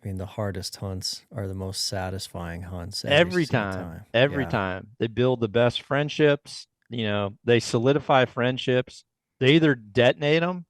mean, the hardest hunts are the most satisfying hunts every Every single time, time. every Yeah. time they build the best friendships, they solidify friendships. They either detonate them,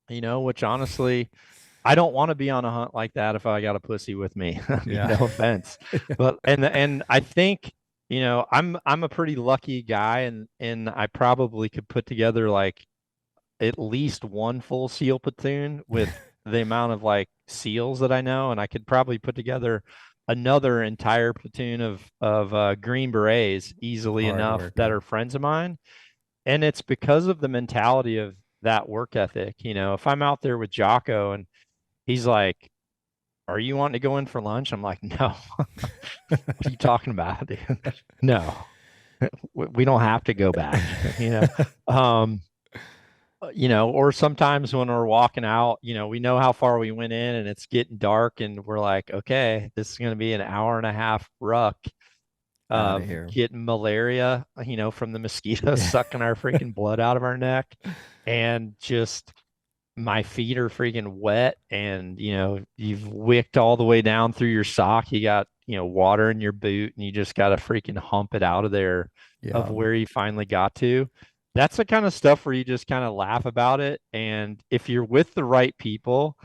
which honestly, I don't want to be on a hunt like that if I got a pussy with me. I mean, Yeah. no offense, but and I think I'm a pretty lucky guy, and I probably could put together like at least one full SEAL platoon with the amount of like SEALs that I know, and I could probably put together another entire platoon of Green Berets easily Hard enough that working. are friends of mine. And it's because of the mentality of that work ethic. If I'm out there with Jocko and he's like, "Are you wanting to go in for lunch?" I'm like, "No." What are you talking about, dude? No, we don't have to go back, Um, or sometimes when we're walking out, we know how far we went in and it's getting dark and we're like, okay, this is going to be an hour and a half ruck Out of of here. getting malaria, from the mosquitoes sucking our freaking blood out of our neck. And just my feet are freaking wet and, you've wicked all the way down through your sock. You got, water in your boot and you just got to freaking hump it out of there of Yeah. where you finally got to. That's the kind of stuff where you just kind of laugh about it. And if you're with the right people,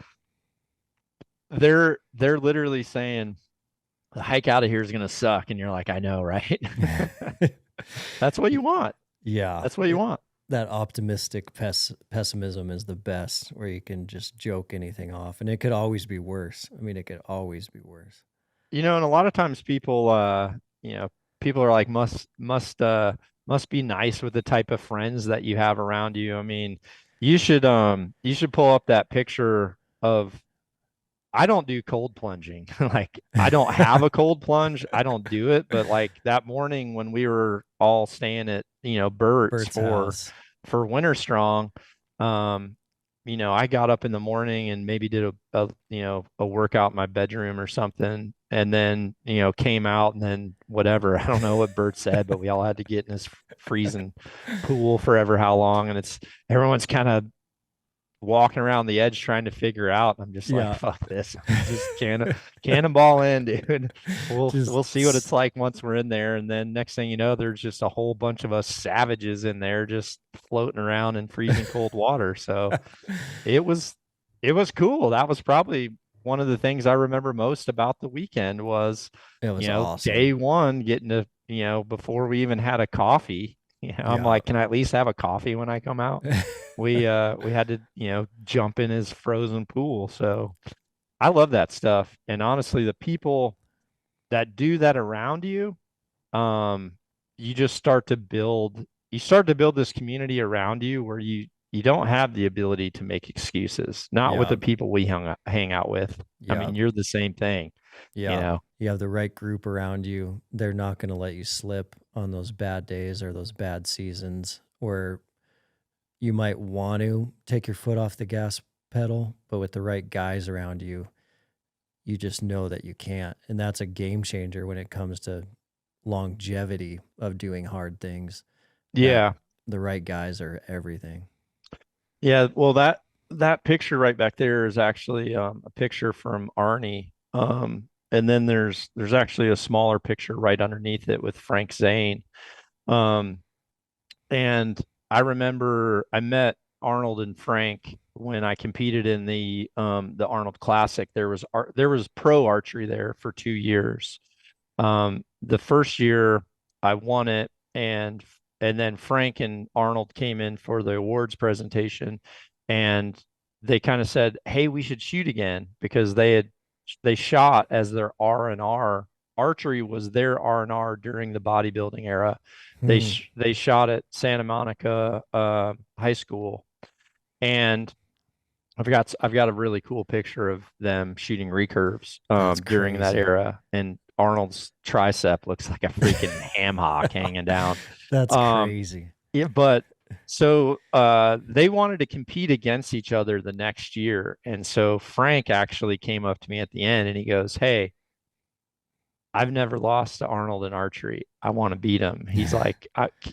they're literally saying the hike out of here is gonna suck. And you're like, I know, right? That's what you want. Yeah. That's what you want. That optimistic pessimism is the best, where you can just joke anything off, and it could always be worse. I mean, it could always be worse. And a lot of times you know, people are like must be nice with the type of friends that you have around you. I mean, you should pull up that picture of I don't do cold plunging. Like I don't have a cold plunge. I don't do it, but like that morning when we were all staying at, Bert's Bert's for house. Winter Strong, um, I got up in the morning and maybe did a workout in my bedroom or something, and then, came out and then whatever. I don't know what Bert said, but we all had to get in this freezing pool forever how long, and everyone's kind of walking around the edge trying to figure out. I'm just like, Yeah. fuck this. Just cannonball in, dude. We'll see what it's Just like once we're in there. And then next thing you know, there's just a whole bunch of us savages in there just floating around in freezing cold water. So it was it was cool. That was probably one of the things I remember most about the weekend was, it was day awesome. one getting to, before we even had a coffee. I'm Yeah. like, can I at least have a coffee when I come out? We had to, jump in his frozen pool. So I love that stuff. And honestly, the people that do that around you, um, you just start to build this community around you where you don't have the ability to make excuses. Not with Yeah. the people we hang out with. I Yeah. mean, you're the same thing, you Yeah. know. You have the right group around you. They're not going to let you slip on those bad days or those bad seasons where you might want to take your foot off the gas pedal, but with the right guys around you, you just know that you can't. And that's a game changer when it comes to longevity of doing hard things, that Yeah. the right guys are everything. Yeah, well that picture right back there is actually a picture from Arnie. And then there's actually a smaller picture right underneath it with Frank Zane. Um, and I remember I met Arnold and Frank when I competed in the Arnold Classic. There was pro archery there for 2 years. The first year I won it, and then Frank and Arnold came in for the awards presentation, and they kind of said, "Hey, we should shoot again," because they shot as their R&R. Archery was their R&R during the bodybuilding era. Hmm. They shot at Santa Monica High School, and I've got a really cool picture of them shooting recurves That's during that crazy. era, and Arnold's tricep looks like a freaking ham hock hanging down. That's Um, crazy. yeah, but so they wanted to compete against each other the next year, and so Frank actually came up to me at the end and he goes, "Hey, I've never lost to Arnold in archery. I want to beat him." He's like,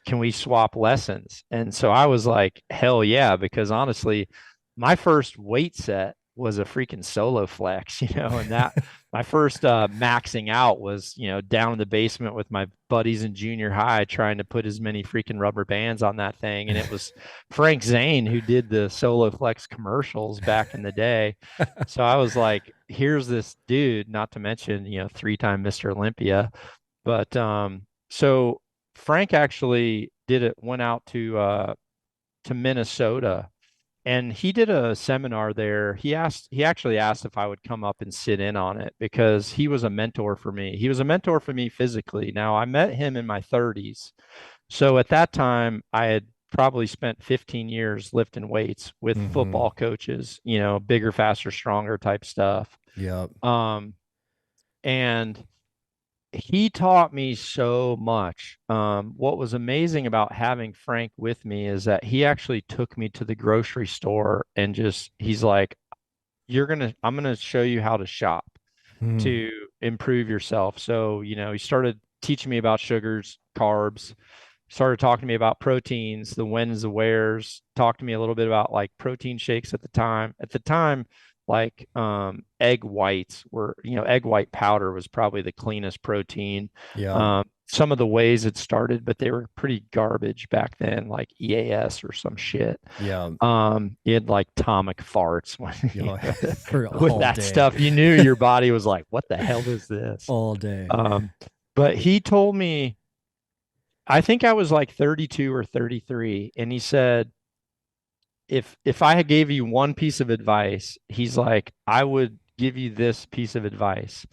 "Can we swap lessons?" And so I was like, "Hell yeah!" Because honestly, my first weight set was a freaking solo flex, and that my first maxing out was, down in the basement with my buddies in junior high trying to put as many freaking rubber bands on that thing. And it was Frank Zane who did the solo flex commercials back in the day. So I was like, here's this dude, not to mention, three-time Mr. Olympia. But so Frank actually went out to Minnesota, and he did a seminar there. He actually asked if I would come up and sit in on it because he was a mentor for me. He was a mentor for me physically. Now, I met him in my 30s. So at that time, I had probably spent 15 years lifting weights with football coaches, bigger, faster, stronger type stuff. Yep. And he taught me so much. What was amazing about having Frank with me is that he actually took me to the grocery store and he's like, I'm gonna show you how to shop to improve yourself. So, he started teaching me about sugars, carbs, started talking to me about proteins, the whens, the wheres, talked to me a little bit about like protein shakes at the time. At the time, like egg whites were, egg white powder was probably the cleanest protein. Yeah. Some of the ways it started, but they were pretty garbage back then, like EAS or some shit. Yeah. You had like atomic farts For with all that day. stuff. You knew your body was like, what the hell is this? All day. But he told me, I think I was like 32 or 33, and he said, if I gave you one piece of advice, he's like, I would give you this piece of advice.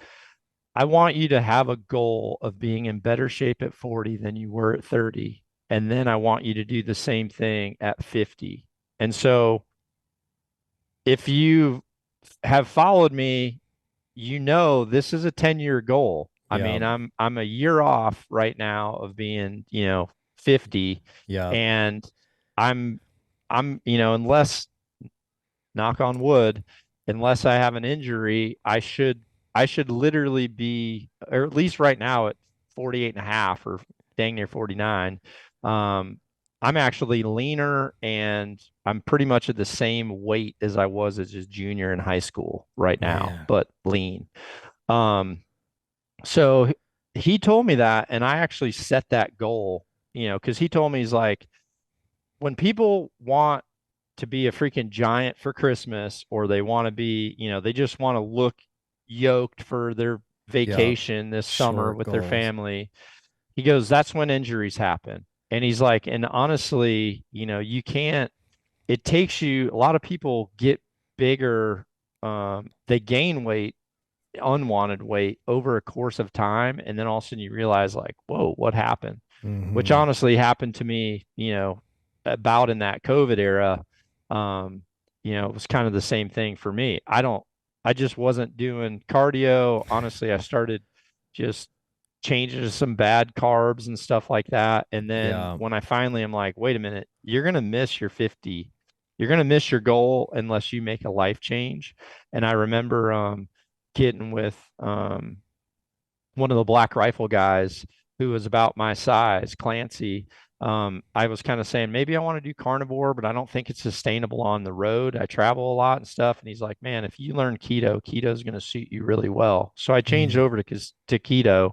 I want you to have a goal of being in better shape at 40 than you were at 30. And then I want you to do the same thing at 50. And so if you have followed me, this is a 10-year goal. I Yeah. mean, I'm a year off right now of being, 50, Yeah. and I'm unless, knock on wood, unless I have an injury, I should literally be, or at least right now at 48 and a half or dang near 49. I'm actually leaner, and I'm pretty much at the same weight as I was as a junior in high school right now, Man. but lean. Um, so he told me that, and I actually set that goal, because he told me, he's like, when people want to be a freaking giant for Christmas, or they want to be, they just want to look yoked for their Yeah. vacation this summer Short with their goals. family. He goes, that's when injuries happen. And he's like, and honestly, you can't, it takes you, a lot of people get bigger, they gain weight, unwanted weight over a course of time. And then all of a sudden you realize, like, whoa, what happened? Which honestly happened to me, about in that COVID era. Um, it was kind of the same thing for me. I just wasn't doing cardio. Honestly, I started just changing to some bad carbs and stuff like that. And then Yeah. when I finally am like, wait a minute, you're going to miss your 50. You're going to miss your goal unless you make a life change. And I remember getting with one of the Black Rifle guys who was about my size, Clancy. I was kind of saying, maybe I want to do carnivore, but I don't think it's sustainable on the road. I travel a lot and stuff. And he's like, man, if you learn keto is going to suit you really well. So I changed over to keto,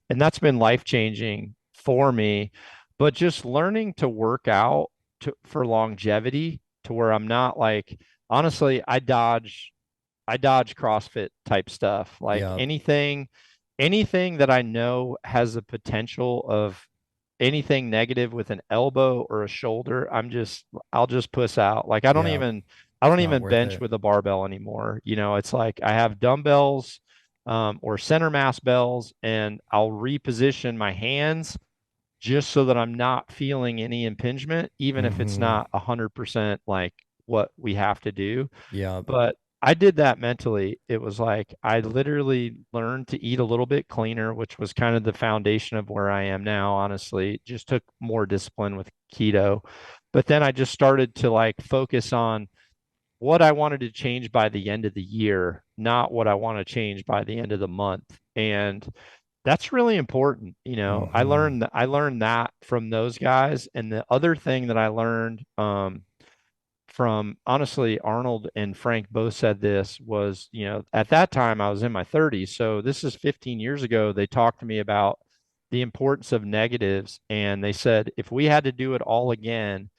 and that's been life changing for me. But just learning to work out for longevity, to where I'm not like, honestly, I dodge CrossFit type stuff. Like Yeah. anything that I know has a potential of anything negative with an elbow or a shoulder, I'll just puss out. Like I don't Yeah. even I It's don't not even worth bench it. with a barbell anymore. It's like I have dumbbells or center mass bells, and I'll reposition my hands just so that I'm not feeling any impingement, even if it's not 100% like what we have to do. Yeah. But I did that mentally. It was like I literally learned to eat a little bit cleaner, which was kind of the foundation of where I am now, honestly. It just took more discipline with keto. But then I just started to like focus on what I wanted to change by the end of the year, not what I want to change by the end of the month. And that's really important. I learned that from those guys. And the other thing that I learned from honestly, Arnold and Frank both said this was, at that time I was in my 30s. So this is 15 years ago. They talked to me about the importance of negatives. And they said, if we had to do it all again,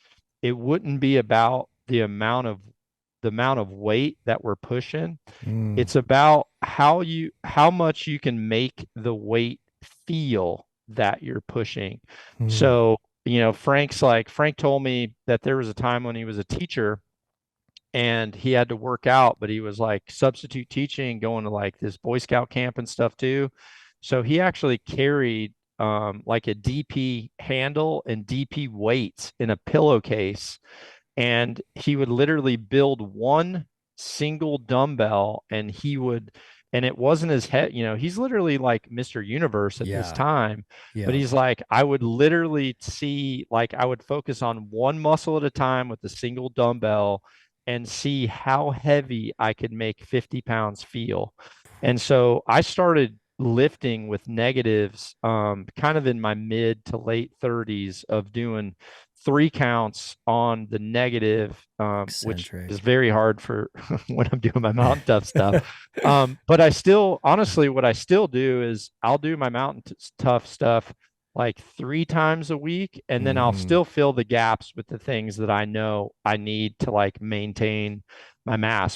it wouldn't be about the amount of weight that we're pushing. Mm, It's about how much you can make the weight feel that you're pushing. mm, So, Frank told me that there was a time when he was a teacher and he had to work out, but he was like substitute teaching, going to like this Boy Scout camp and stuff too. So he actually carried like a DP handle and DP weights in a pillowcase, and he would literally build one single dumbbell, and it wasn't his head, he's literally like Mr. Universe at this yeah. time, but Yeah. he's like, I would literally see, like, I would focus on one muscle at a time with a single dumbbell and see how heavy I could make 50 pounds feel. And so I started lifting with negatives kind of in my mid to late 30s, of doing 3 counts on the negative, which is Eccentric. very hard for when I'm doing my mountain tough stuff. But I still, honestly, what I still do is I'll do my tough stuff like 3 times a week, and then I'll Hmm. still fill the gaps with the things that I know I need to like maintain my mass.